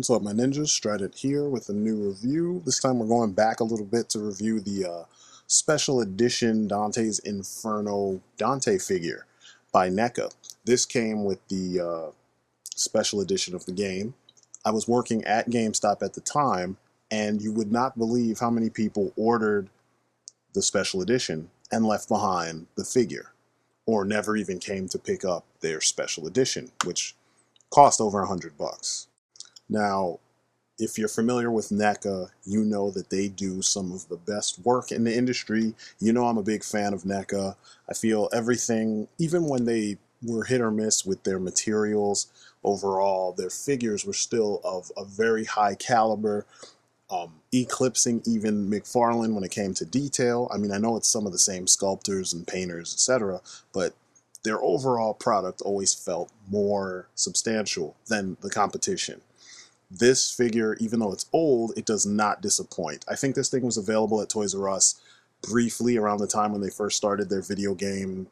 What's up, my ninjas? Strated here with a new review. This time we're going back a little bit to review the special edition Dante's Inferno Dante figure by NECA. This came with the special edition of the game. I was working at GameStop at the time, and you would not believe how many people ordered the special edition and left behind the figure, or never even came to pick up their special edition, which cost over $100. Now, if you're familiar with NECA, you know that they do some of the best work in the industry. You know I'm a big fan of NECA. I feel everything, even when they were hit or miss with their materials, overall, their figures were still of a very high caliber, eclipsing even McFarlane when it came to detail. I mean, I know it's some of the same sculptors and painters, etc., but their overall product always felt more substantial than the competition. This figure, even though it's old, it does not disappoint. I think this thing was available at Toys R Us briefly around the time when they first started their video game,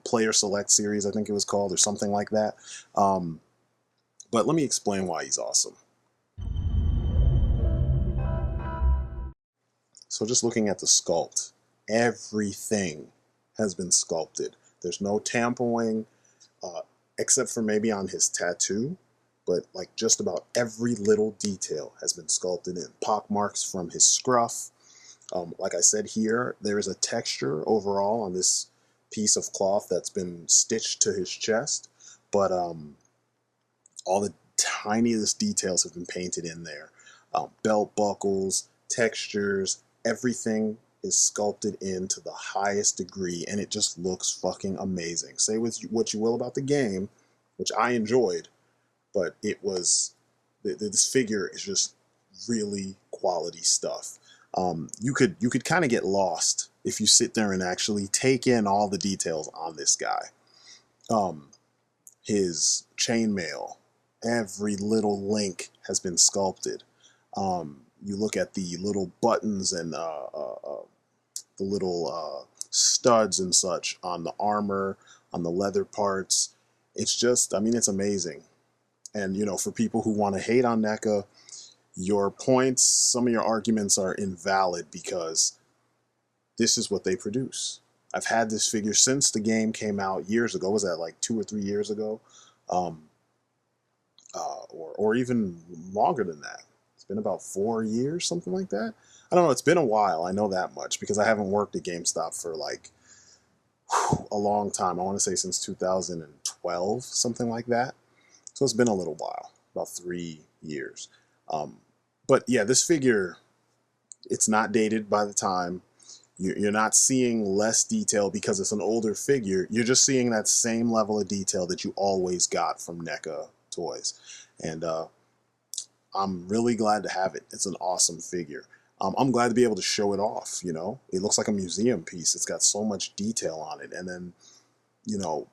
Player Select series, I think it was called, or something like that. But let me explain why he's awesome. So just looking at the sculpt, everything has been sculpted. There's no tampering, except for maybe on his tattoo. But like just about every little detail has been sculpted in. Pock marks from his scruff. Like I said here, there is a texture overall on this piece of cloth that's been stitched to his chest, but all the tiniest details have been painted in there. Belt buckles, textures, everything is sculpted in to the highest degree, and it just looks fucking amazing. Say what you will about the game, which I enjoyed, but it was, this figure is just really quality stuff. You could kind of get lost if you sit there and actually take in all the details on this guy. His chainmail, every little link has been sculpted. You look at the little buttons and the little studs and such on the armor, on the leather parts. It's just, I mean, it's amazing. And, you know, for people who want to hate on NECA, your points, some of your arguments are invalid because this is what they produce. I've had this figure since the game came out years ago. Was that like 2 or 3 years ago? Or even longer than that. It's been about 4 years, something like that. I don't know. It's been a while. I know that much because I haven't worked at GameStop for like a long time. I want to say since 2012, something like that. So it's been a little while, about 3 years. But yeah, this figure, it's not dated by the time. You're not seeing less detail because it's an older figure. You're just seeing that same level of detail that you always got from NECA toys. And I'm really glad to have it. It's an awesome figure. I'm glad to be able to show it off, you know. It looks like a museum piece. It's got so much detail on it. And then, you know,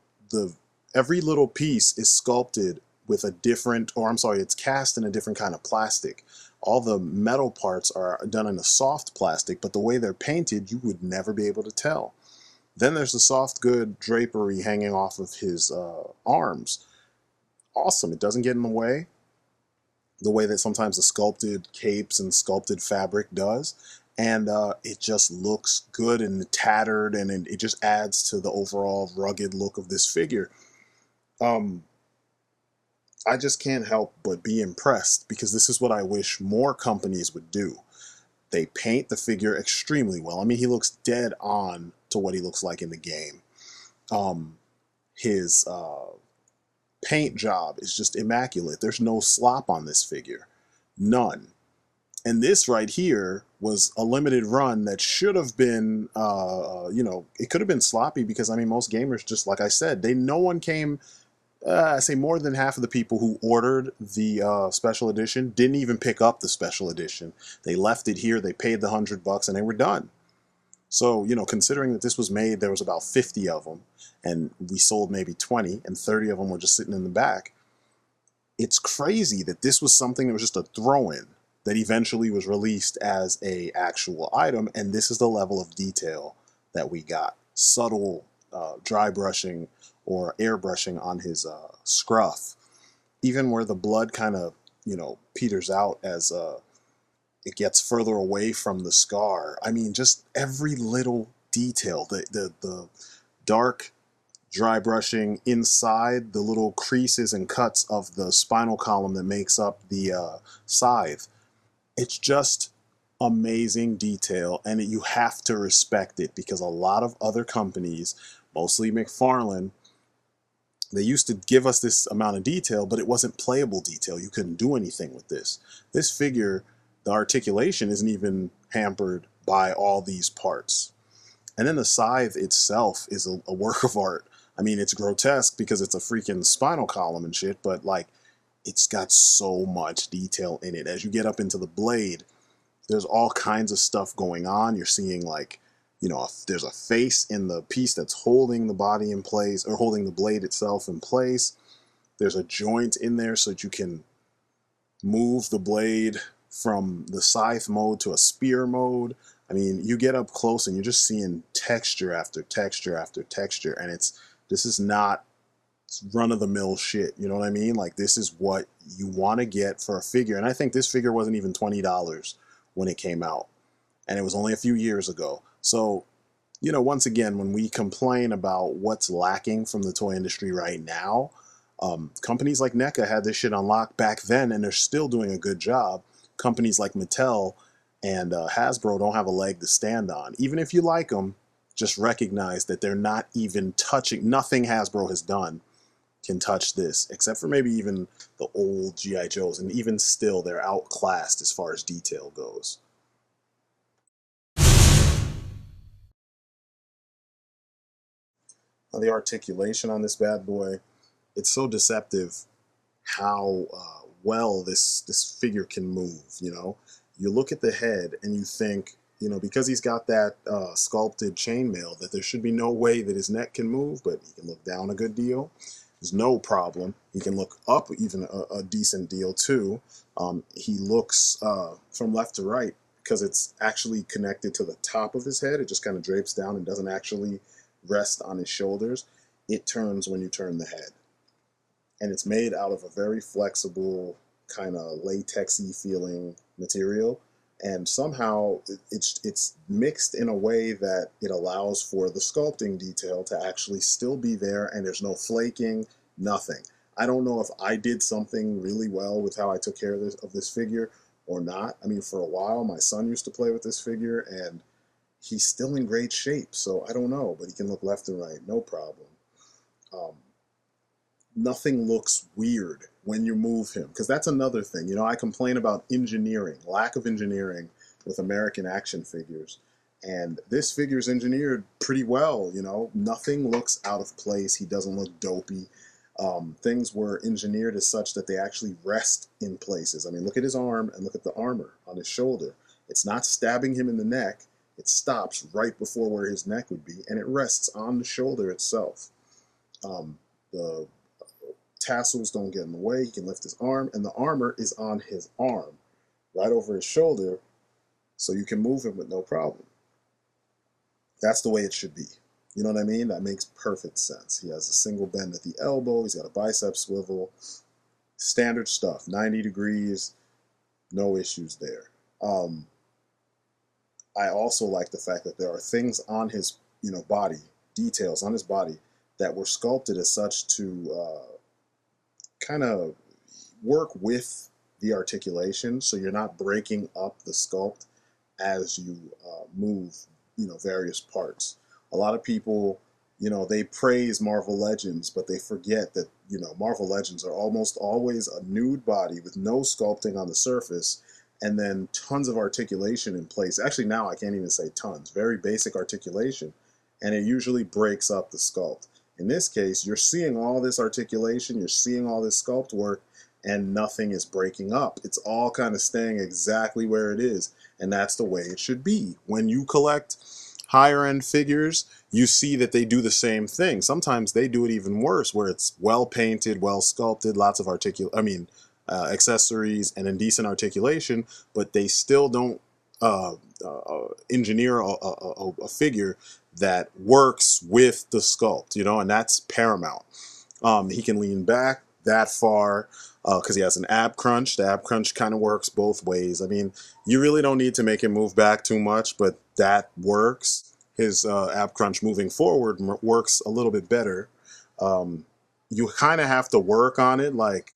every little piece is sculpted with a different, or I'm sorry, it's cast in a different kind of plastic. All the metal parts are done in a soft plastic, but the way they're painted, you would never be able to tell. Then there's the soft good drapery hanging off of his arms. Awesome. It doesn't get in the way that sometimes the sculpted capes and sculpted fabric does. And it just looks good and tattered, and it just adds to the overall rugged look of this figure. I just can't help but be impressed because this is what I wish more companies would do. They paint the figure extremely well. I mean, he looks dead on to what he looks like in the game. His paint job is just immaculate. There's no slop on this figure. None. And this right here was a limited run that should have been, it could have been sloppy because, I mean, most gamers, just like I said, no one came... I say more than half of the people who ordered the special edition didn't even pick up the special edition. They left it here, they paid the $100, and they were done. So, you know, considering that this was made, there was about 50 of them, and we sold maybe 20, and 30 of them were just sitting in the back. It's crazy that this was something that was just a throw-in that eventually was released as a actual item, and this is the level of detail that we got. Subtle dry brushing or airbrushing on his scruff, even where the blood kind of peters out as it gets further away from the scar. I mean, just every little detail, the dark dry brushing inside the little creases and cuts of the spinal column that makes up the scythe. It's just amazing detail, and you have to respect it, because a lot of other companies, mostly McFarlane, they used to give us this amount of detail, but it wasn't playable detail. You couldn't do anything with this. This figure, the articulation isn't even hampered by all these parts. And then the scythe itself is a work of art. I mean, it's grotesque because it's a freaking spinal column and shit, but like, it's got so much detail in it. As you get up into the blade, there's all kinds of stuff going on. You're seeing like, there's a face in the piece that's holding the body in place, or holding the blade itself in place. There's a joint in there so that you can move the blade from the scythe mode to a spear mode. I mean, you get up close and you're just seeing texture after texture after texture, and this is not run-of-the-mill shit, you know what I mean? Like, this is what you want to get for a figure. And I think this figure wasn't even $20 when it came out, and it was only a few years ago. So, once again, when we complain about what's lacking from the toy industry right now, companies like NECA had this shit on lock back then, and they're still doing a good job. Companies like Mattel and Hasbro don't have a leg to stand on. Even if you like them, just recognize that they're not even touching. Nothing Hasbro has done can touch this, except for maybe even the old G.I. Joes, and even still, they're outclassed as far as detail goes. Now, the articulation on this bad boy, it's so deceptive how well this figure can move. You look at the head and you think, because he's got that sculpted chainmail, that there should be no way that his neck can move, but he can look down a good deal. There's no problem. He can look up even a decent deal too. He looks from left to right, because it's actually connected to the top of his head. It just kind of drapes down and doesn't actually rest on his shoulders. It turns when you turn the head. And it's made out of a very flexible, kind of latexy feeling material. And somehow it's mixed in a way that it allows for the sculpting detail to actually still be there, and there's no flaking, nothing. I don't know if I did something really well with how I took care of this figure or not. I mean, for a while, my son used to play with this figure, and he's still in great shape, so I don't know, but he can look left and right, no problem. Nothing looks weird when you move him, because that's another thing. I complain about engineering, lack of engineering with American action figures, and this figure's engineered pretty well. Nothing looks out of place. He doesn't look dopey. Things were engineered as such that they actually rest in places. I mean, look at his arm and look at the armor on his shoulder. It's not stabbing him in the neck. It stops right before where his neck would be, and it rests on the shoulder itself. The tassels don't get in the way. He can lift his arm, and the armor is on his arm, right over his shoulder, so you can move him with no problem. That's the way it should be. You know what I mean? That makes perfect sense. He has a single bend at the elbow. He's got a bicep swivel. Standard stuff. 90 degrees. No issues there. I also like the fact that there are things on his body, details on his body, that were sculpted as such to kind of work with the articulation, so you're not breaking up the sculpt as you move various parts. A lot of people, they praise Marvel Legends, but they forget that Marvel Legends are almost always a nude body with no sculpting on the surface, and then tons of articulation in place. Actually, now I can't even say tons. Very basic articulation, and it usually breaks up the sculpt. In this case, you're seeing all this articulation, you're seeing all this sculpt work, and nothing is breaking up. It's all kind of staying exactly where it is, and that's the way it should be. When you collect higher end figures, you see that they do the same thing. Sometimes they do it even worse, where it's well painted, well sculpted, lots of accessories and indecent articulation, but they still don't engineer a figure that works with the sculpt, and that's paramount. He can lean back that far. because he has an ab crunch. The ab crunch kind of works both ways. I mean, you really don't need to make him move back too much, but that works. His ab crunch moving forward works a little bit better. You kind of have to work on it, like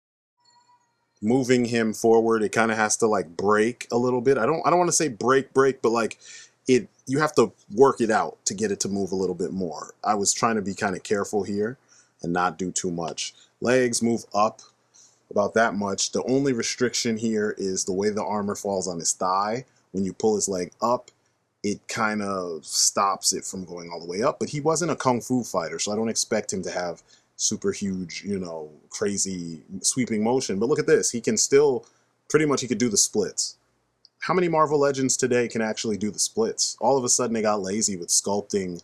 moving him forward. It kind of has to like break a little bit. I don't want to say break, but like it. You have to work it out to get it to move a little bit more. I was trying to be kind of careful here and not do too much. Legs move up about that much. The only restriction here is the way the armor falls on his thigh. When you pull his leg up, it kind of stops it from going all the way up. But he wasn't a kung fu fighter, so I don't expect him to have super huge, you know, crazy sweeping motion. But look at this. He can still, pretty much he could do the splits. How many Marvel Legends today can actually do the splits? All of a sudden they got lazy with sculpting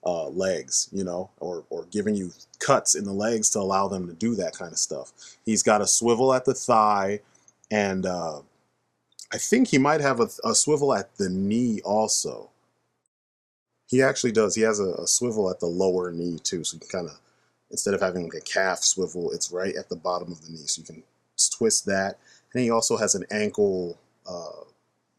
legs, you know, or giving you cuts in the legs to allow them to do that kind of stuff. He's got a swivel at the thigh, and I think he might have a swivel at the knee also. He actually does. He has a swivel at the lower knee too, so you can kind of, instead of having like a calf swivel, it's right at the bottom of the knee, so you can twist that. And he also has an ankle,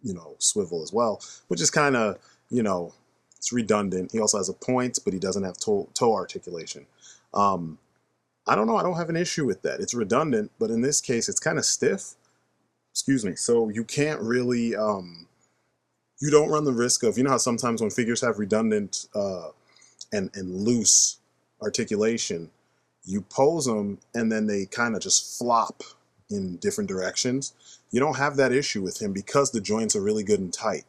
you know, swivel as well, which is kind of, you know, it's redundant. He also has a point, but he doesn't have toe articulation. I don't know. I don't have an issue with that. It's redundant, but in this case, it's kind of stiff. Excuse me. So you can't really, you don't run the risk of, you know how sometimes when figures have redundant and loose articulation, you pose them and then they kind of just flop in different directions. You don't have that issue with him because the joints are really good and tight.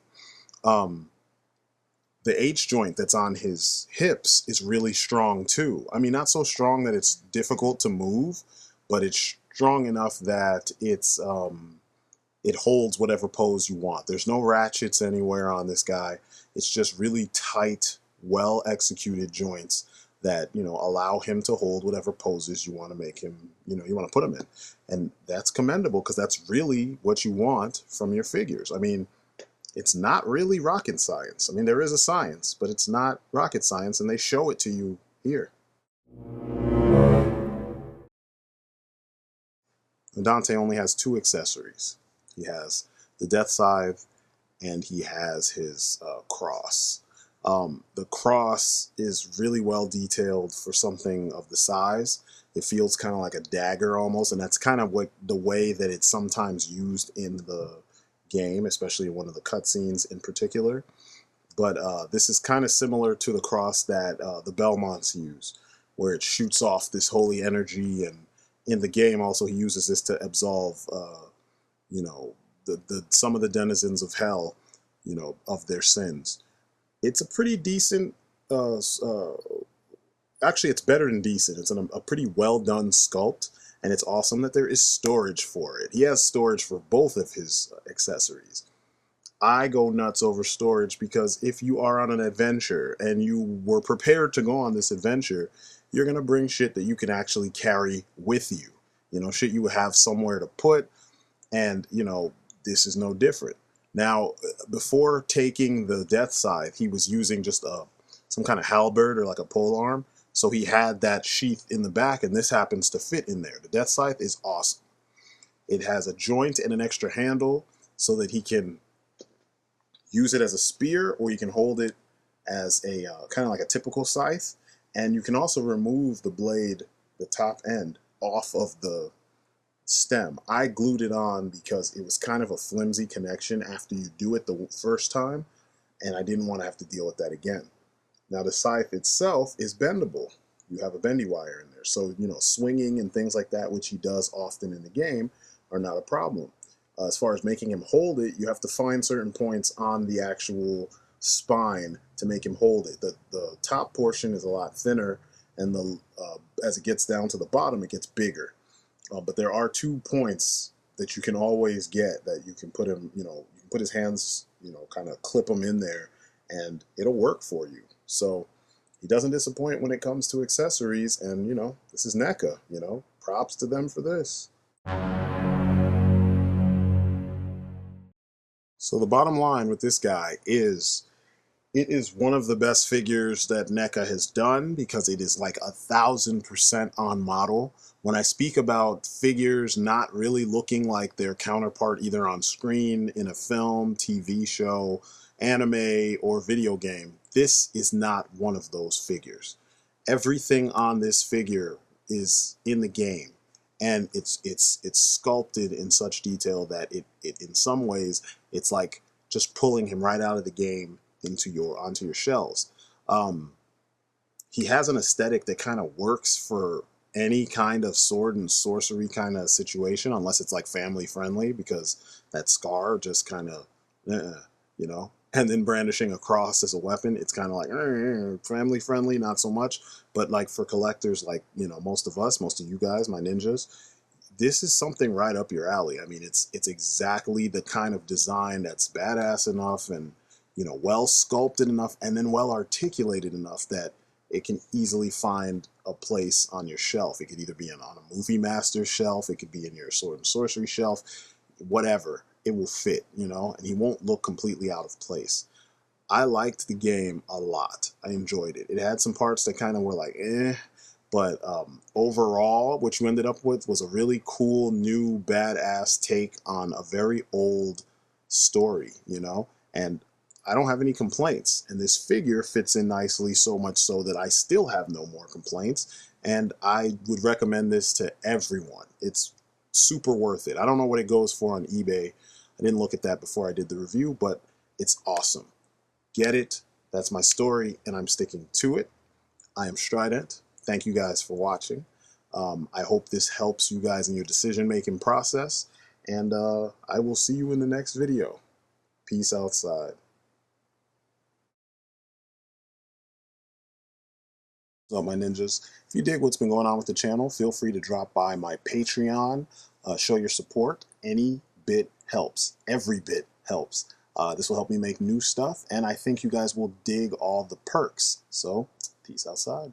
The H joint that's on his hips is really strong too. I mean, not so strong that it's difficult to move, but it's strong enough that it's it holds whatever pose you want. There's no ratchets anywhere on this guy. It's just really tight, well executed joints that, you know, allow him to hold whatever poses you want to make him, you know, you want to put him in. And that's commendable because that's really what you want from your figures. I mean, it's not really rocket science. I mean, there is a science, but it's not rocket science, and they show it to you here. And Dante only has two accessories. He has the Death Scythe, and he has his cross. The cross is really well detailed for something of the size. It feels kind of like a dagger almost, and that's kind of what the way that it's sometimes used in the game, especially in one of the cutscenes in particular. But this is kind of similar to the cross that the Belmonts use, where it shoots off this holy energy, and in the game also he uses this to absolve, you know, the some of the denizens of hell, you know, of their sins. It's a pretty decent, actually it's better than decent. It's a pretty well done sculpt, and it's awesome that there is storage for it. He has storage for both of his accessories. I go nuts over storage because if you are on an adventure and you were prepared to go on this adventure, you're going to bring shit that you can actually carry with you. You know, shit you have somewhere to put, and, you know, this is no different. Now, before taking the Death Scythe, he was using just some kind of halberd or like a pole arm. So he had that sheath in the back, and this happens to fit in there. The Death Scythe is awesome. It has a joint and an extra handle so that he can use it as a spear, or you can hold it as a kind of like a typical scythe. And you can also remove the blade, the top end, off of the stem. I glued it on because it was kind of a flimsy connection after you do it the first time, and I didn't want to have to deal with that again. Now the scythe itself is bendable. You have a bendy wire in there, so, you know, swinging and things like that, which he does often in the game, are not a problem. As far as making him hold it, you have to find certain points on the actual spine to make him hold it. The top portion is a lot thinner, and as it gets down to the bottom, it gets bigger. But there are 2 points that you can always get that you can put him, you know, you can put his hands, you know, kind of clip them in there, and it'll work for you. So he doesn't disappoint when it comes to accessories, and, you know, this is NECA, you know, props to them for this. So the bottom line with this guy is It is one of the best figures that NECA has done because it is like 1,000% on model. When I speak about figures not really looking like their counterpart either on screen, in a film, TV show, anime, or video game, this is not one of those figures. Everything on this figure is in the game, and it's sculpted in such detail that it in some ways it's like just pulling him right out of the game onto your shelves. Um, he has an aesthetic that kind of works for any kind of sword and sorcery kind of situation, unless it's like family friendly, because that scar just kind of, you know. And then brandishing a cross as a weapon, it's kind of like family friendly, not so much. But like for collectors, like most of us, most of you guys, my ninjas, this is something right up your alley. I mean, it's exactly the kind of design that's badass enough and well sculpted enough and then well articulated enough that it can easily find a place on your shelf. It could either be on a movie master shelf, it could be in your sword and sorcery shelf, whatever. It will fit, and he won't look completely out of place. I liked the game a lot. I enjoyed it. It had some parts that kind of were like, but overall, what you ended up with was a really cool, new, badass take on a very old story, And I don't have any complaints. And this figure fits in nicely, so much so that I still have no more complaints. And I would recommend this to everyone. It's super worth it. I don't know what it goes for on eBay. I didn't look at that before I did the review, but it's awesome. Get it. That's my story, and I'm sticking to it. I am Strident. Thank you guys for watching. I hope this helps you guys in your decision-making process, and I will see you in the next video. Peace outside. What's up, my ninjas? If you dig what's been going on with the channel, feel free to drop by my Patreon, show your support. Any bit helps. Every bit helps. This will help me make new stuff, and I think you guys will dig all the perks. So, peace outside.